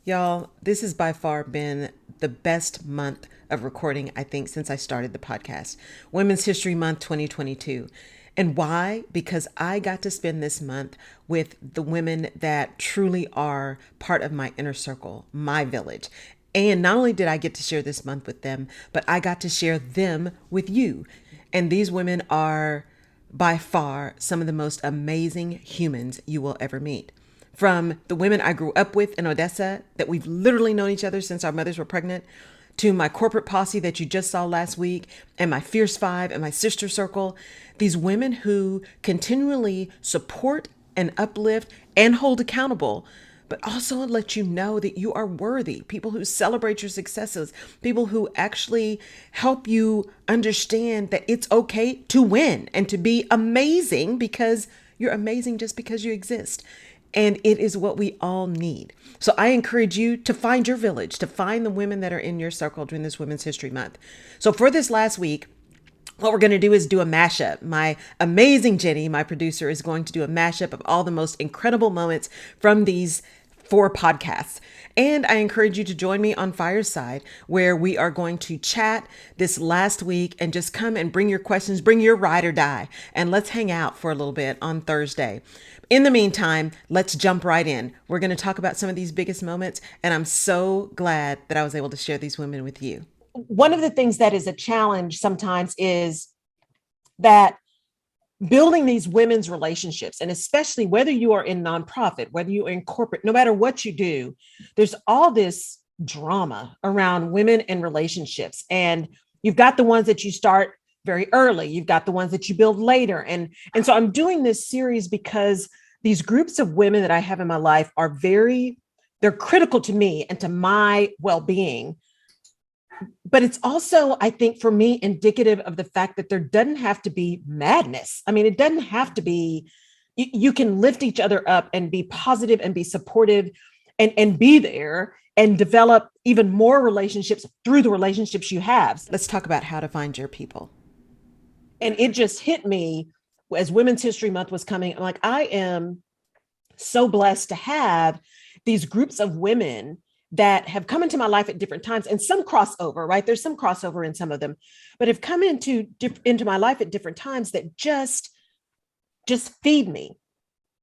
Y'all, this has by far been the best month of recording, I think, since I started the podcast. Women's History Month 2022. And why? Because I got to spend this month with the women that truly are part of my inner circle, my village. And not only did I get to share this month with them, but I got to share them with you. And these women are by far some of the most amazing humans you will ever meet. From the women I grew up with in Odessa, that we've literally known each other since our mothers were pregnant, to my corporate posse that you just saw last week, and my Fierce Five and my sister circle. These women who continually support and uplift and hold accountable, but also let you know that you are worthy. People who celebrate your successes, people who actually help you understand that it's okay to win and to be amazing because you're amazing just because you exist. And it is what we all need. So I encourage you to find your village, to find the women that are in your circle during this Women's History Month. So for this last week, what we're going to do is do a mashup. My amazing Jenny, my producer, is going to do a mashup of all the most incredible moments from these 4 podcasts. And I encourage you to join me on Fireside, where we are going to chat this last week and just come and bring your questions, bring your ride or die, and let's hang out for a little bit on Thursday. In the meantime, let's jump right in. We're going to talk about some of these biggest moments, and I'm so glad that I was able to share these women with you. One of the things that is a challenge sometimes is that building these women's relationships, and especially whether you are in nonprofit, whether you're in corporate, no matter what you do, there's all this drama around women and relationships. And you've got the ones that you start very early. You've got the ones that you build later. And so I'm doing this series because these groups of women that I have in my life are they're critical to me and to my well-being. But it's also, I think, for me, indicative of the fact that there doesn't have to be madness. I mean, it doesn't have to be, you can lift each other up and be positive and be supportive and be there and develop even more relationships through the relationships you have. Let's talk about how to find your people. And it just hit me as Women's History Month was coming. I'm like, I am so blessed to have these groups of women that have come into my life at different times, and some crossover, right? There's some crossover in some of them, but have come into my life at different times that just feed me,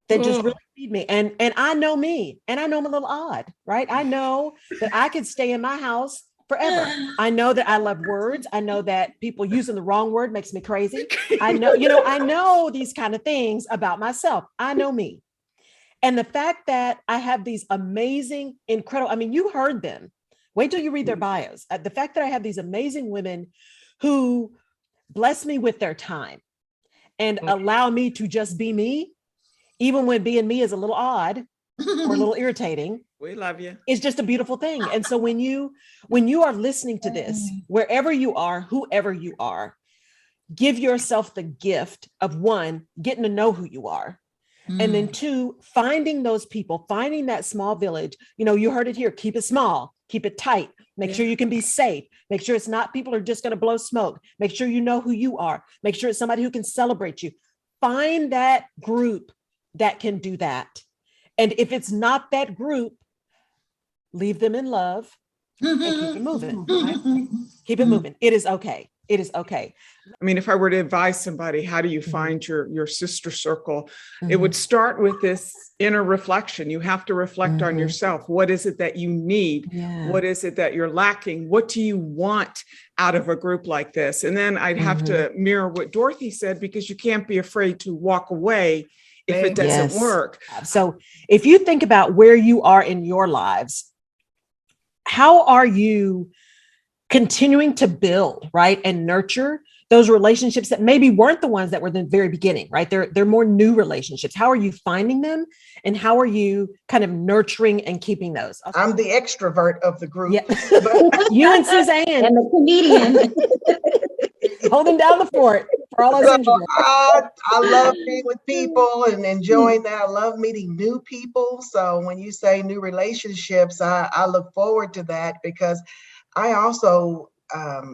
that just really feed me. And I know me, and I know I'm a little odd, right? I know that I could stay in my house forever. I know that I love words. I know that people using the wrong word makes me crazy. I know these kind of things about myself. I know me. And the fact that I have these amazing, incredible, I mean, you heard them. Wait till you read their bios. The fact that I have these amazing women who bless me with their time and allow me to just be me, even when being me is a little odd or a little irritating. We love you. It's just a beautiful thing. And so when you are listening to this, wherever you are, whoever you are, give yourself the gift of, one, getting to know who you are. And then 2, finding those people, finding that small village. You know, you heard it here. Keep it small, keep it tight. Make sure you can be safe. Make sure it's not people are just going to blow smoke. Make sure you know who you are. Make sure it's somebody who can celebrate you. Find that group that can do that. And if it's not that group, leave them in love and keep it moving. Right? Keep it moving. It is okay. It is okay. I mean, if I were to advise somebody, how do you find your sister circle? It would start with this inner reflection. You have to reflect on yourself. What is it that you need? Yeah. What is it that you're lacking? What do you want out of a group like this? And then I'd have to mirror what Dorothy said, because you can't be afraid to walk away if it doesn't work. So if you think about where you are in your lives, how are you continuing to build, right, and nurture those relationships that maybe weren't the ones that were the very beginning, right? They're more new relationships. How are you finding them, and how are you kind of nurturing and keeping those? I'm the extrovert of the group. Yeah. You and Suzanne and the comedian holding down the fort for all us introverts. I love being with people and enjoying that. I love meeting new people. So when you say new relationships, I look forward to that, because I also,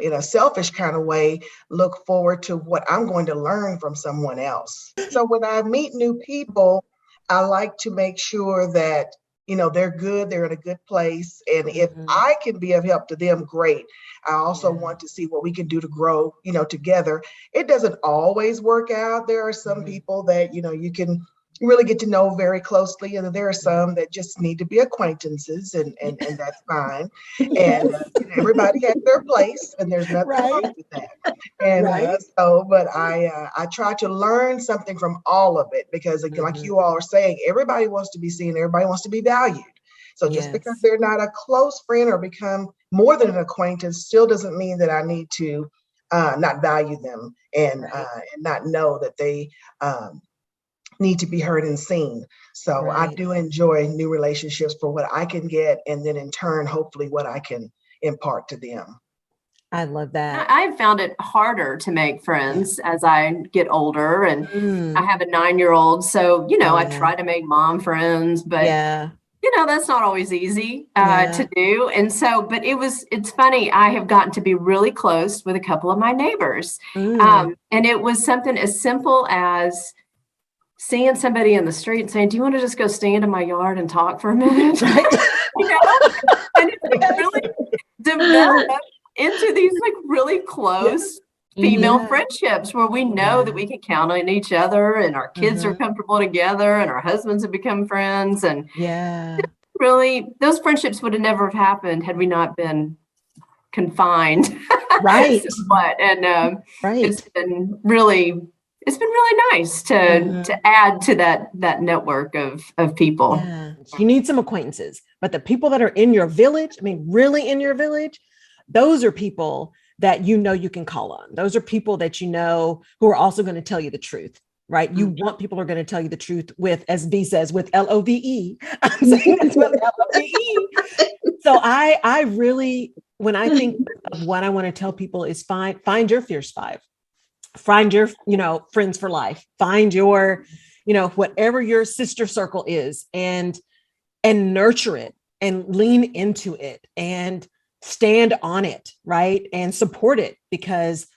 in a selfish kind of way, look forward to what I'm going to learn from someone else. So when I meet new people, I like to make sure that they're good, they're in a good place. And if Mhm. I can be of help to them, great. I also Yeah. want to see what we can do to grow, together. It doesn't always work out. There are some Mhm. people that, you can really get to know very closely. And there are some that just need to be acquaintances, and that's fine. And everybody has their place, and there's nothing Right. wrong with that. And Right. but I try to learn something from all of it, because again, like Mhm. you all are saying, everybody wants to be seen, everybody wants to be valued. So just because Yes. they're not a close friend or become more than an acquaintance still doesn't mean that I need to not value them, and Right. and not know that they need to be heard and seen. So I Right. do enjoy new relationships for what I can get, and then in turn, hopefully, what I can impart to them. I love that. I've found it harder to make friends as I get older, and Mm. I have a 9-year-old. So, Oh, I yeah. try to make mom friends, but Yeah. that's not always easy Yeah. to do. And so, but it's funny. I have gotten to be really close with a couple of my neighbors. Mm. And it was something as simple as seeing somebody in the street and saying, "Do you want to just go stand in my yard and talk for a minute?" Right. And it's really developed into these like really close female Yeah. friendships where we know that we can count on each other, and our kids are Mhm. comfortable together, and our husbands have become friends. And Yeah. really, those friendships would have never have happened had we not been confined Right. somewhat. And Right. it's been really nice Mhm. to add to that network of people. Yeah. You need some acquaintances, but the people that are in your village, I mean, really in your village, those are people that you can call on. Those are people that who are also going to tell you the truth, right? You want people who are going to tell you the truth with, as V says, with LOVE. I'm saying this with LOVE. So I really, when I think of what I want to tell people is find your fierce five. Find your, friends for life. Find your, whatever your sister circle is, and nurture it and lean into it and stand on it, right? And support it, because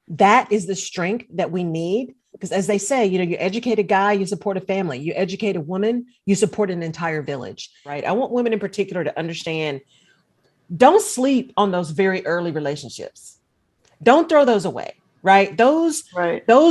that is the strength that we need. Because as they say, you educate a guy, you support a family. You educate a woman, you support an entire village, right? I want women in particular to understand, don't sleep on those very early relationships. Don't throw those away, right? Those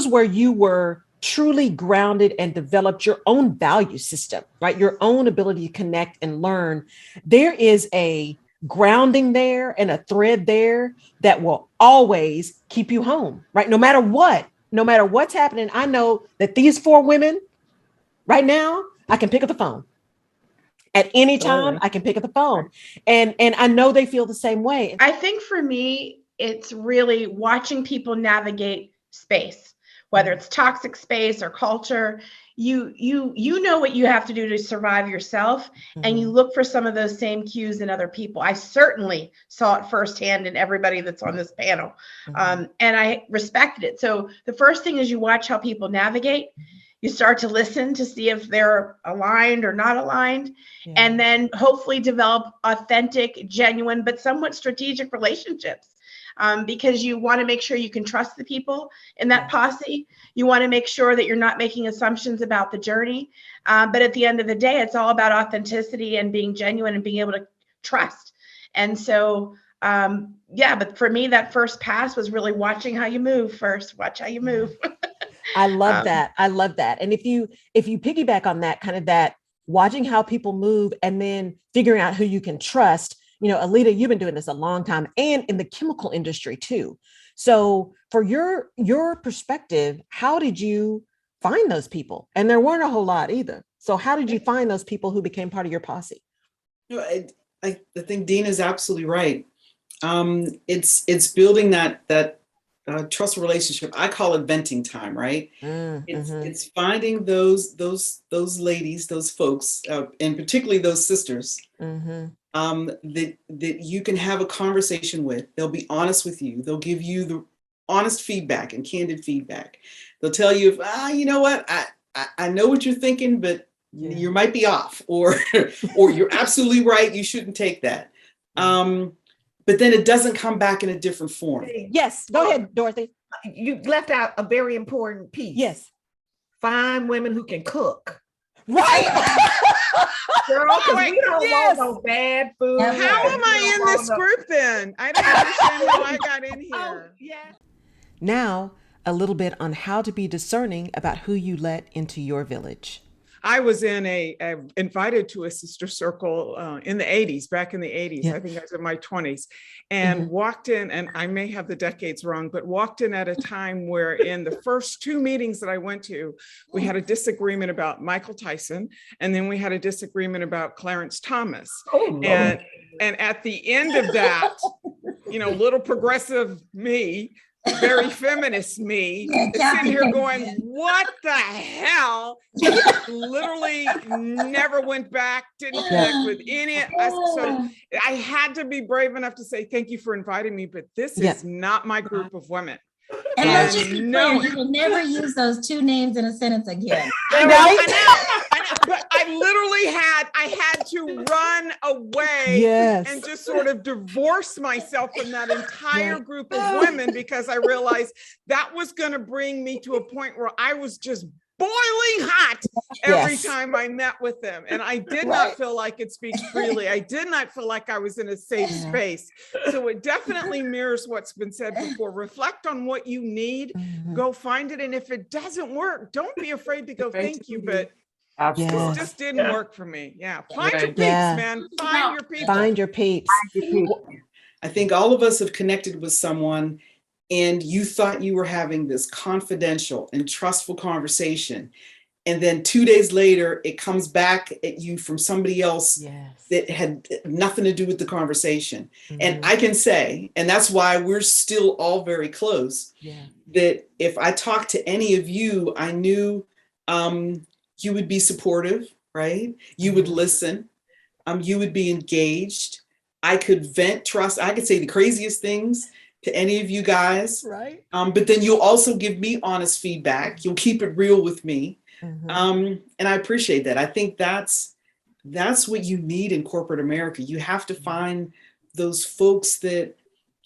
where you were truly grounded and developed your own value system, right? Your own ability to connect and learn. There is a grounding there and a thread there that will always keep you home, right? No matter what's happening. I know that these 4 women right now, I can pick up the phone. At any time, I can pick up the phone. And I know they feel the same way. I think for me, it's really watching people navigate space, whether it's toxic space or culture. You know what you have to do to survive yourself, and you look for some of those same cues in other people. I certainly saw it firsthand in everybody that's on this panel, and I respected it. So the first thing is you watch how people navigate. You start to listen to see if they're aligned or not aligned, and then hopefully develop authentic, genuine, but somewhat strategic relationships. Because you want to make sure you can trust the people in that posse. You want to make sure that you're not making assumptions about the journey. But at the end of the day, it's all about authenticity and being genuine and being able to trust. And so, but for me, that first pass was really watching how you move first. Watch how you move. I love that. I love that. And if you piggyback on that, kind of that watching how people move and then figuring out who you can trust, Alita, you've been doing this a long time, and in the chemical industry too. So for your perspective, how did you find those people? And there weren't a whole lot either. So how did you find those people who became part of your posse? I think Dean is absolutely right. It's building that trust relationship. I call it venting time, right? It's finding those ladies, those folks, and particularly those sisters, that you can have a conversation with. They'll be honest with you. They'll give you the honest feedback and candid feedback. They'll tell you, you know what, I know what you're thinking, but you might be off, or you're absolutely right. You shouldn't take that. But then it doesn't come back in a different form. Yes, go ahead, Dorothy. You left out a very important piece. Yes. Find women who can cook. Right. Girl, because we don't yes. want no bad food. How How am I in this group then? I don't understand how I got in here. Yeah. Now, a little bit on how to be discerning about who you let into your village. I was in invited to a sister circle in the 80s, back in the 80s. Yeah. I think I was in my 20s, and walked in, and I may have the decades wrong, but walked in at a time where in the first two meetings that I went to, we had a disagreement about Michael Tyson, and then we had a disagreement about Clarence Thomas. And at the end of that, little progressive me, very feminist me, is sitting here going, what the hell? Literally never went back, didn't connect with any. So I had to be brave enough to say, thank you for inviting me, but this is not my group of women. And let's just be clear, you will never use those two names in a sentence again. I know, but I literally had to run away and just sort of divorce myself from that entire group of women, because I realized that was going to bring me to a point where I was just boiling hot every time I met with them. And I did not feel like I could speak freely. I did not feel like I was in a safe space. So it definitely mirrors what's been said before. Reflect on what you need, go find it. And if it doesn't work, don't be afraid to go, thank you, but this just didn't work for me. Yeah. Find your peeps, man. Find your people. Find your peeps. I think all of us have connected with someone and you thought you were having this confidential and trustful conversation. And then 2 days later, it comes back at you from somebody else that had nothing to do with the conversation. And I can say, and that's why we're still all very close, that if I talked to any of you, I knew you would be supportive, right? You would listen. You would be engaged. I could vent, trust. I could say the craziest things to any of you guys. Right. But then you'll also give me honest feedback. You'll keep it real with me. And I appreciate that. I think that's what you need in corporate America. You have to find those folks that,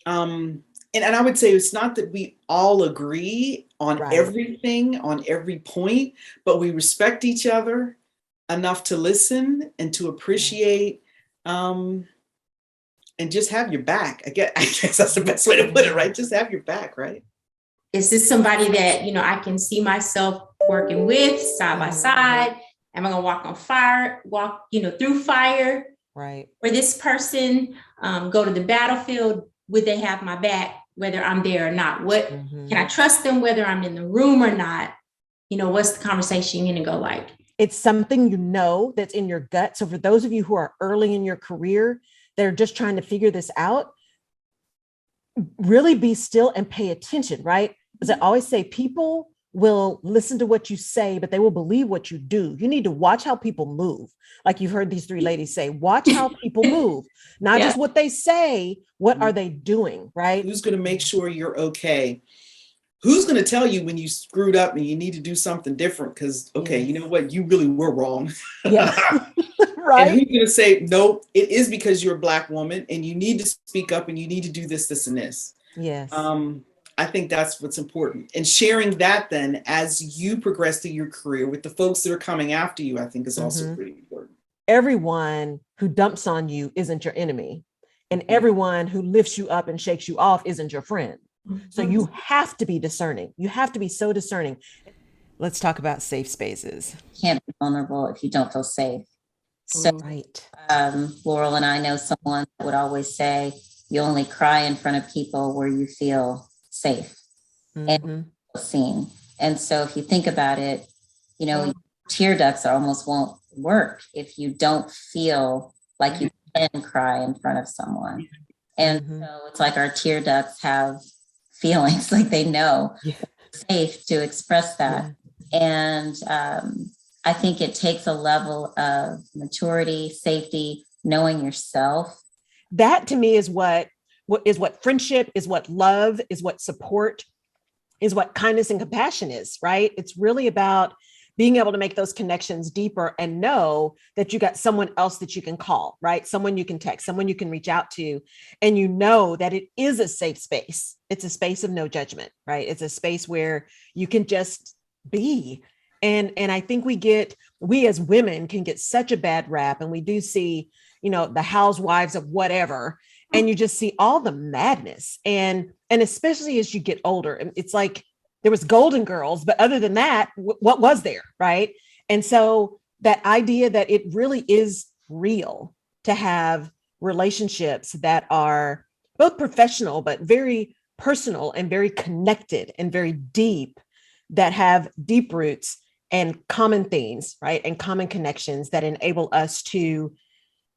and I would say it's not that we all agree on everything, on every point, but we respect each other enough to listen and to appreciate, and just have your back. I guess that's the best way to put it, right? Just have your back, right? Is this somebody that, I can see myself working with side by side? Am I gonna walk through fire? Right. Or this person go to the battlefield, would they have my back, whether I'm there or not? What can I trust them, whether I'm in the room or not? What's the conversation gonna go like? It's something that's in your gut. So for those of you who are early in your career, they're just trying to figure this out, really be still and pay attention, right? As I always say, people will listen to what you say, but they will believe what you do. You need to watch how people move. Like you've heard these three ladies say, watch how people move, not just what they say, what are they doing, right? Who's going to make sure you're okay? Who's going to tell you when you screwed up and you need to do something different? Because, you know what? You really were wrong. Yeah. Right. And who's going to say, no, it is because you're a Black woman and you need to speak up and you need to do this, this, and this. Yes. I think that's what's important. And sharing that then as you progress through your career with the folks that are coming after you, I think is also pretty important. Everyone who dumps on you isn't your enemy. And everyone who lifts you up and shakes you off isn't your friend. So you have to be discerning. You have to be so discerning. Let's talk about safe spaces. You can't be vulnerable if you don't feel safe. So Laurel and I know someone that would always say, you only cry in front of people where you feel safe and seen. And so if you think about it, tear ducts almost won't work if you don't feel like you can cry in front of someone. And so it's like our tear ducts have feelings, like they know it's safe to express that. And I think it takes a level of maturity, safety, knowing yourself. That to me is what friendship is, what love is, what support is, what kindness and compassion is, right? It's really about being able to make those connections deeper and know that you got someone else that you can call, right? Someone you can text, someone you can reach out to, and you know that it is a safe space. It's a space of no judgment, right? It's a space where you can just be. And I think we as women can get such a bad rap, and we do see, the housewives of whatever, and you just see all the madness. And especially as you get older, it's like there was Golden Girls, but other than that, what was there? Right. And so that idea that it really is real to have relationships that are both professional, but very personal and very connected and very deep, that have deep roots and common themes, right? And common connections that enable us to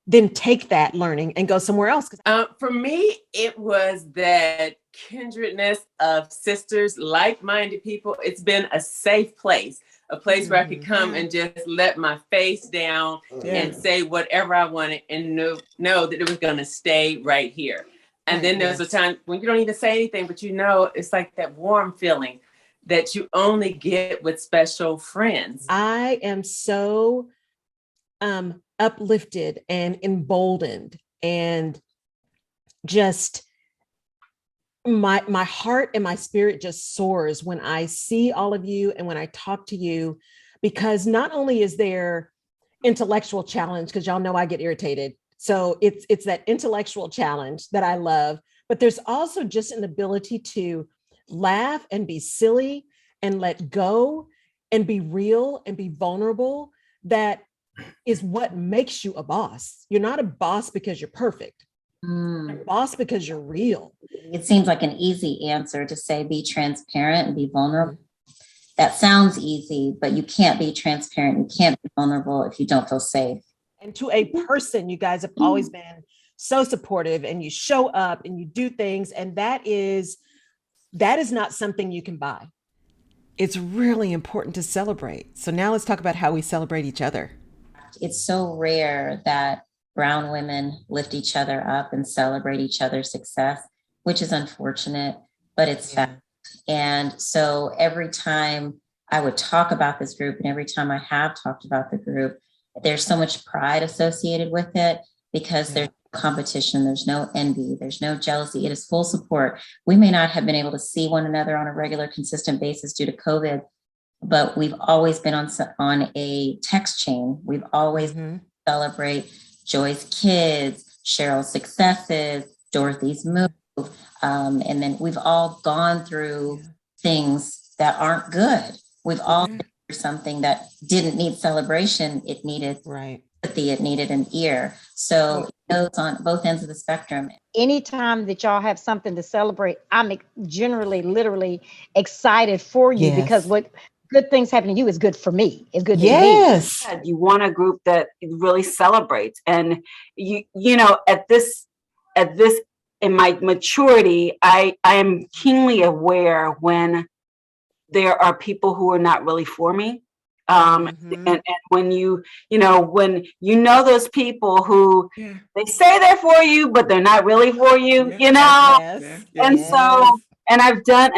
then take that learning and go somewhere else. For me, it was that kindredness of sisters, like-minded people. It's been a safe place, a place where I could come and just let my face down and say whatever I wanted and know that it was going to stay right here. And then there's a time when you don't even say anything, but it's like that warm feeling that you only get with special friends. I am so uplifted and emboldened, and just my heart and my spirit just soars when I see all of you and when I talk to you, because not only is there intellectual challenge, because y'all know I get irritated. So it's that intellectual challenge that I love, but there's also just an ability to laugh and be silly and let go and be real and be vulnerable. That is what makes you a boss. You're not a boss because you're perfect. You're a boss because you're real. It seems like an easy answer to say, be transparent and be vulnerable. That sounds easy, but you can't be transparent. You can't be vulnerable if you don't feel safe. And to a person, you guys have always been so supportive, and you show up and you do things. And that is not something you can buy. It's really important to celebrate. So now let's talk about how we celebrate each other. It's so rare that brown women lift each other up and celebrate each other's success, which is unfortunate, but it's fact. And so every time I would talk about this group, and every time I have talked about the group, there's so much pride associated with it, because there's no competition, there's no envy, there's no jealousy. It is full support. We may not have been able to see one another on a regular, consistent basis due to COVID, but we've always been on a text chain. We've always celebrate Joy's kids, Cheryl's successes, Dorothy's move. And then we've all gone through things that aren't good. We've all been through something that didn't need celebration. It needed sympathy. It needed an ear. So it goes on both ends of the spectrum. Anytime that y'all have something to celebrate, I'm generally, literally excited for you, because what good things happen to you is good for me. It's good to me. You want a group that really celebrates. And you know, at this in my maturity, I am keenly aware when there are people who are not really for me. And when when you know those people who they say they're for you, but they're not really for you, and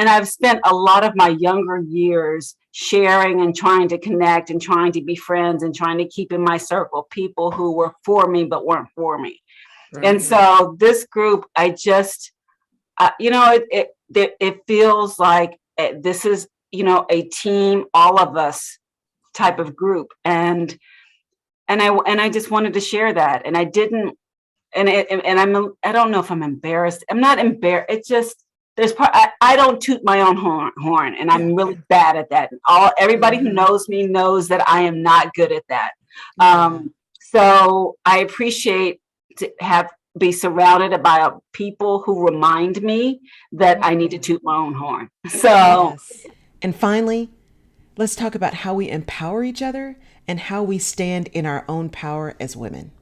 I've spent a lot of my younger years sharing and trying to connect and trying to be friends and trying to keep in my circle people who were for me but weren't for me. And so this group, I just, it feels like this is, a team, all of us type of group. And I just wanted to share that. And I didn't, I don't know if I'm embarrassed. I'm not embarrassed. It's just, I don't toot my own horn, and I'm really bad at that. Everybody who knows me knows that I am not good at that. So I appreciate to be surrounded by people who remind me that I need to toot my own horn. So, and finally, let's talk about how we empower each other and how we stand in our own power as women.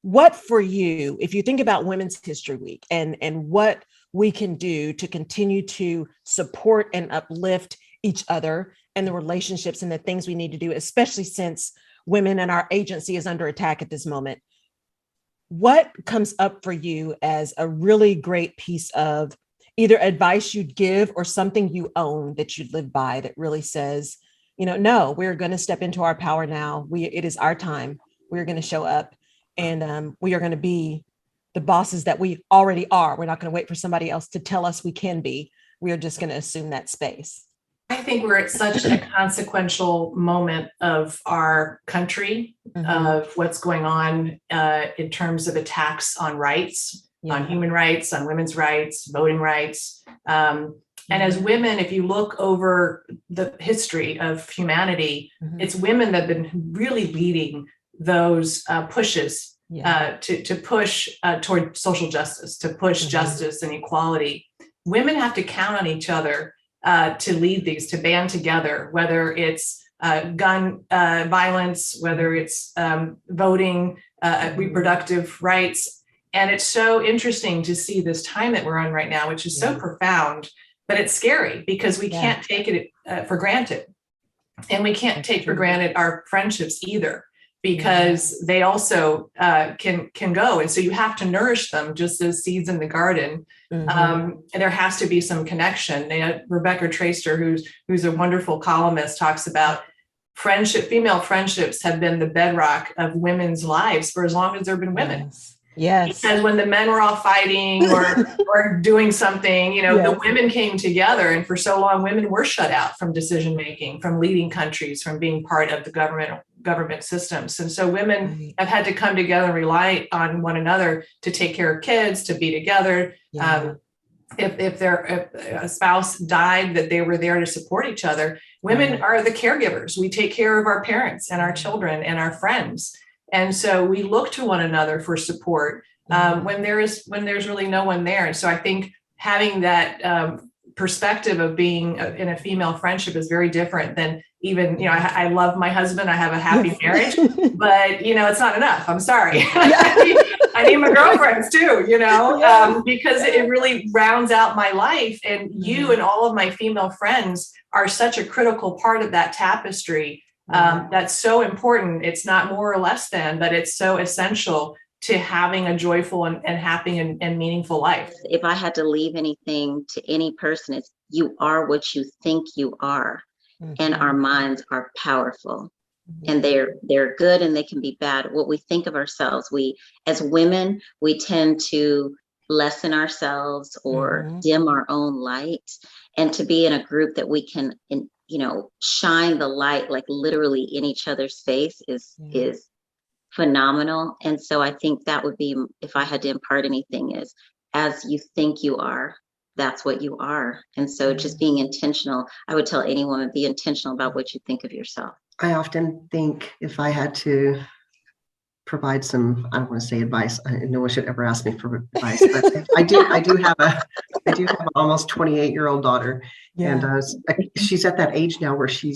What for you, if you think about Women's History Week and what we can do to continue to support and uplift each other and the relationships and the things we need to do, especially since women and our agency is under attack at this moment. What comes up for you as a really great piece of either advice you'd give or something you own that you'd live by that really says, no, we're going to step into our power now. It is our time. We're going to show up, and we are going to be the bosses that we already are. We're not going to wait for somebody else to tell us we can be. We are just going to assume that space. I think we're at such a consequential moment of our country, of what's going on in terms of attacks on rights, on human rights, on women's rights, voting rights. And as women, if you look over the history of humanity, it's women that have been really leading those pushes to push toward social justice, to push justice and equality. Women have to count on each other to lead these, to band together, whether it's gun violence, whether it's voting, reproductive rights. And it's so interesting to see this time that we're on right now, which is so profound, but it's scary because we can't take it for granted. And we can't take for granted our friendships either, because they also can go. And so you have to nourish them just as seeds in the garden. And there has to be some connection. Rebecca Traister, who's a wonderful columnist, talks about female friendships have been the bedrock of women's lives for as long as there have been women. Yes. Because when the men were all fighting or doing something, the women came together, and for so long, women were shut out from decision making, from leading countries, from being part of the government systems. And so women have had to come together and rely on one another to take care of kids, to be together. If a spouse died, that they were there to support each other. Women are the caregivers. We take care of our parents and our children and our friends. And so we look to one another for support when there's really no one there. And so I think having that perspective of being in a female friendship is very different than even, I love my husband. I have a happy marriage, but it's not enough. I'm sorry. I need my girlfriends too, because it really rounds out my life. And you and all of my female friends are such a critical part of that tapestry. That's so important. It's not more or less than, but it's so essential to having a joyful and happy and meaningful life. If I had to leave anything to any person, it's you are what you think you are. And our minds are powerful. And they're good and they can be bad. What we think of ourselves, as women, we tend to lessen ourselves or dim our own light. And to be in a group that we can shine the light, like literally in each other's face is phenomenal. And so I think that would be, if I had to impart anything, is as you think you are, that's what you are. And so just being intentional, I would tell any woman, be intentional about what you think of yourself. I often think if I had to provide some, I don't want to say advice, no one should ever ask me for advice, but I do have an almost 28-year-old daughter. And she's at that age now where she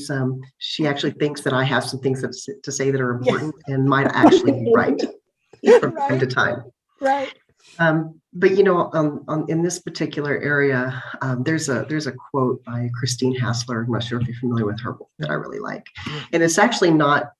actually thinks that I have some things to say that are important and might actually be right from time to time. Right. But in this particular area, there's a quote by Christine Hassler. I'm not sure if you're familiar with her, that I really like, and it's actually not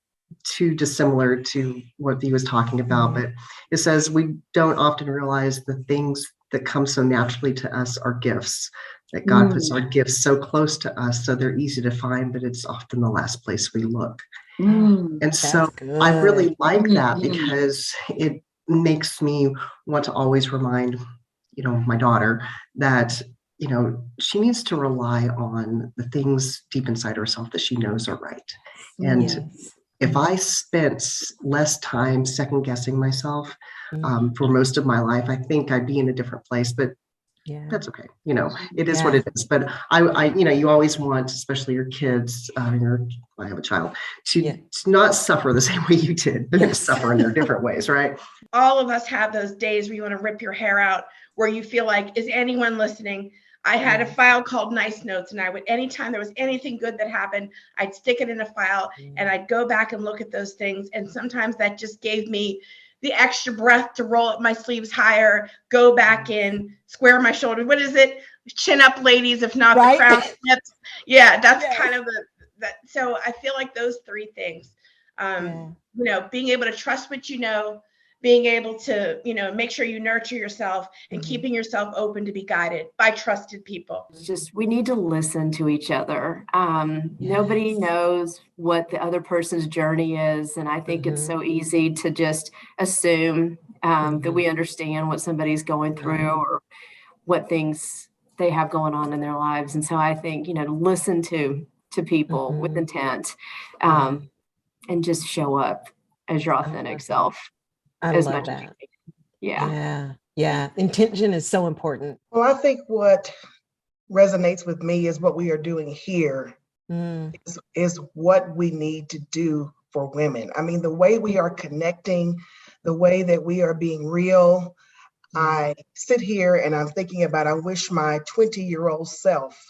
too dissimilar to what Vee was talking about. But it says we don't often realize the things that come so naturally to us are gifts. That God puts our gifts so close to us, so they're easy to find, but it's often the last place we look. And so I really like that because it makes me want to always remind, my daughter that, she needs to rely on the things deep inside herself that she knows are right. And if I spent less time second guessing myself for most of my life, I think I'd be in a different place, but that's okay. It is what it is. But I you always want, especially your kids, I have a child, to not suffer the same way you did. They're going to suffer in their different ways, right? All of us have those days where you want to rip your hair out, where you feel like, is anyone listening? I had a file called Nice Notes, and anytime there was anything good that happened, I'd stick it in a file and I'd go back and look at those things. And sometimes that just gave me the extra breath to roll up my sleeves higher, go back in, square my shoulders. What is it? Chin up, ladies, if not the crown slips. Yeah, that's kind of that. So I feel like those three things, being able to trust what you know, being able to, make sure you nurture yourself and keeping yourself open to be guided by trusted people. Just, we need to listen to each other. Nobody knows what the other person's journey is. And I think it's so easy to just assume that we understand what somebody's going through or what things they have going on in their lives. And so I think, to listen to people with intent, and just show up as your authentic self. I love that. Yeah. Intention is so important. Well, I think what resonates with me is what we are doing here is what we need to do for women. I mean, the way we are connecting, the way that we are being real. I sit here and I'm thinking about, I wish my 20-year-old self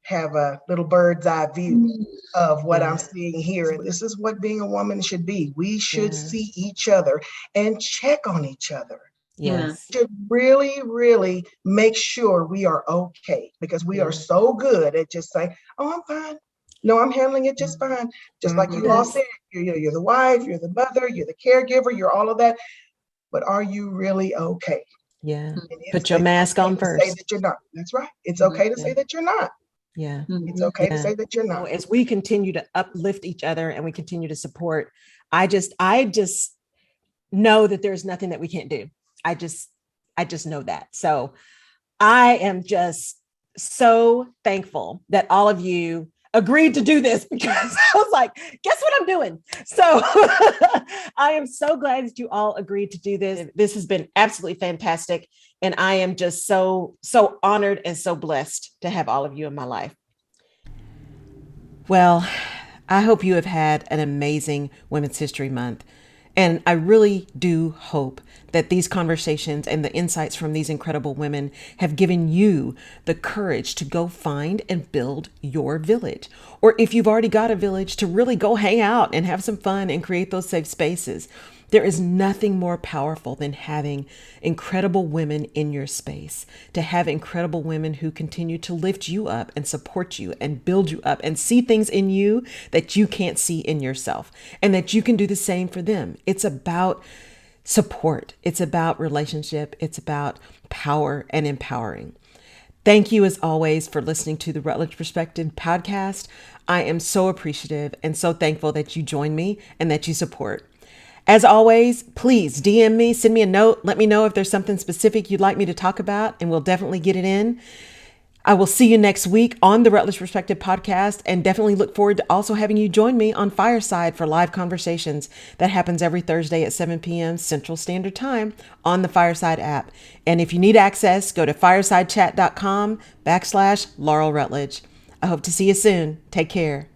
have a little bird's eye view of what I'm seeing here. And this is what being a woman should be. We should see each other and check on each other. Yes. We should really, really make sure we are okay, because we are so good at just saying, oh, I'm fine. No, I'm handling it just fine. Just like you all said, you're the wife, you're the mother, you're the caregiver, you're all of that. But are you really okay? Yeah. Put your mask on first. Say that you're not. That's right. It's okay to say that you're not. Yeah. It's okay to say that you're not. As we continue to uplift each other and we continue to support, I just know that there's nothing that we can't do. I just know that. So I am just so thankful that all of you agreed to do this, because I was like, guess what I'm doing? So I am so glad that you all agreed to do this. This has been absolutely fantastic. And I am just so honored and so blessed to have all of you in my life. Well, I hope you have had an amazing Women's History Month. And I really do hope that these conversations and the insights from these incredible women have given you the courage to go find and build your village. Or if you've already got a village, to really go hang out and have some fun and create those safe spaces. There is nothing more powerful than having incredible women in your space, to have incredible women who continue to lift you up and support you and build you up and see things in you that you can't see in yourself, and that you can do the same for them. It's about support. It's about relationship. It's about power and empowering. Thank you, as always, for listening to the Rutledge Perspective podcast. I am so appreciative and so thankful that you join me and that you support. As always, please DM me, send me a note. Let me know if there's something specific you'd like me to talk about, and we'll definitely get it in. I will see you next week on the Rutledge Perspective podcast, and definitely look forward to also having you join me on Fireside for live conversations. That happens every Thursday at 7 p.m. Central Standard Time on the Fireside app. And if you need access, go to firesidechat.com/Laurel Rutledge. I hope to see you soon. Take care.